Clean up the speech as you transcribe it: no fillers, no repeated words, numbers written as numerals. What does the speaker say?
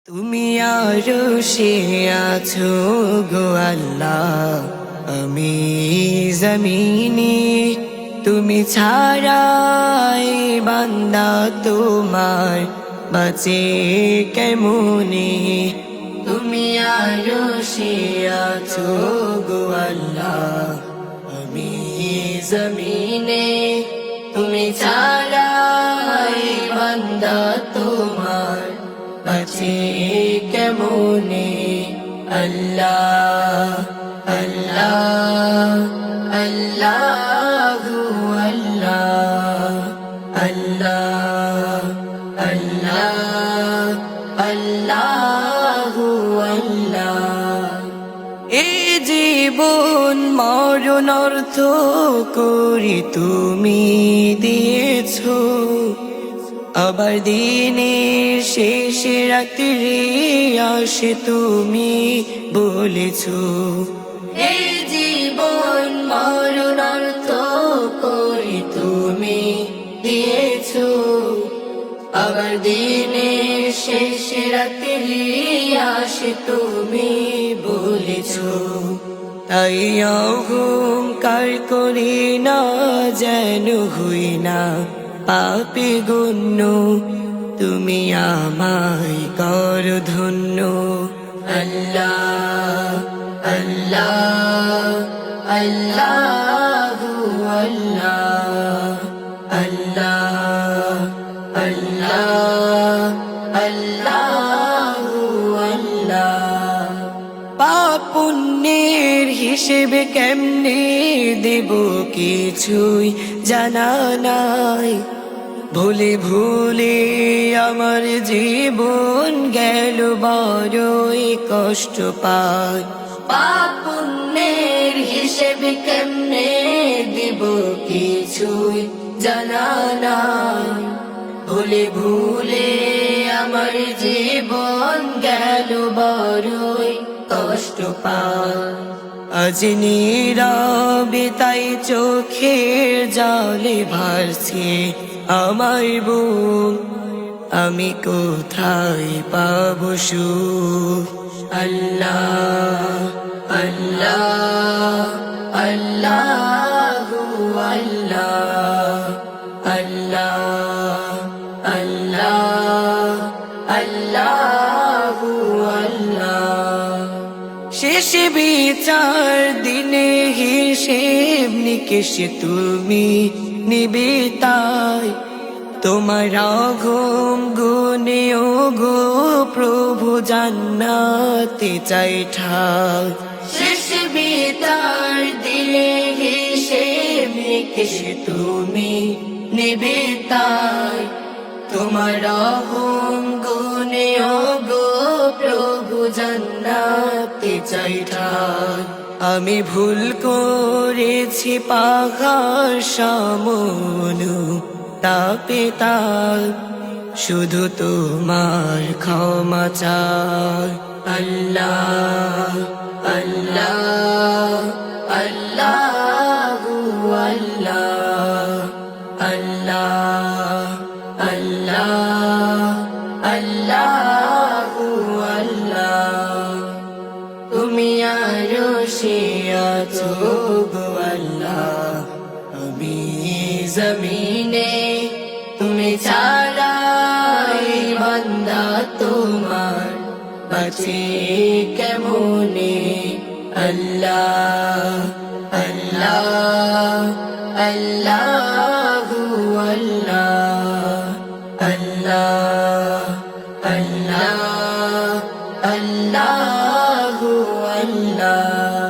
তুমি আরশে আছো গো আল্লাহ, আমি জমিনে। তুমি ছাড়াই বান্দা তোমার বাঁচে কেমনে। তুমি আরশে আছো গো আল্লাহ, আমি জমিনে। তুমি ছাড়াই বান্দা তোমার বাঁচে কেমনে। আল্লাহ আল্লাহ আল্লাহু আল্লাহ, আল্লাহ আল্লাহ আল্লাহু আল্লাহ। এই জীবন মরণ অর্থ করি তুমি দিয়েছো, আবার দিনের শেষে রাত্রি আসে তুমি বলেছো। এই জীবন মরণ অর্থ করে তুমি দিয়েছো, আবার দিনের শেষে রাত্রি আসে তুমি বলেছো। তাই অহংকার করি না, যেন হই না পাপী গণ্য। তুমি আমায় কর ধন্য। আল্লাহ আল্লাহ আল্লাহু আল্লাহ, আল্লাহ আল্লাহ আল্লাহু আল্লাহ। পাপ পুণ্যের হিসেবে কেমনে দেব কিছুই জানা নাই। ভুলে ভুলে আমার জীবন গেল বড়ই কষ্ট পায়। পাপ পুণ্যের হিসেবে কেমনে দেব কিছুই জানা নাই। ভুলে ভুলে আমার জীবন গেল বড়ই কষ্ট পায়। আজ নীরবে তাই চোখের জলে ভাসছে আমার বুক, আমি কোথায় পাবো সুখ। আল্লাহ আল্লাহ আল্লাহু আল্লাহ, আল্লাহ আল্লাহ আল্লাহু আল্লাহ। শেষ বিচার দিনে হিসেব নিকেশ তুমি নিবে তাই। তোমার অগম গুণে ও গো প্রভু জান্নাতে চাই ঠাই। শেষ বিচার দিনে হিসেব নিকেশ তুমি নিবে তাই। তোমার অগম গুণে ও গো প্রভু জান্নাতে চাই ঠাই। আমি ভুল করেছি পাহাড় সমান তাপে তাই, শুধু তোমার ক্ষমা চাই। আল্লাহ আল্লাহ আল্লাহু আল্লাহ, আল্লাহ আল্লাহ আল্লাহু আল্লাহ। তুমি আরশে আছো গো আল্লাহ, আমি জমিনে। তুমি ছাড়াই বান্দা তোমার বাঁচে কেমনে। আল্লাহ আল্লাহ আল্লাহু আল্লাহ, আল্লাহ আল্লাহ আল্লাহু আল্লাহ।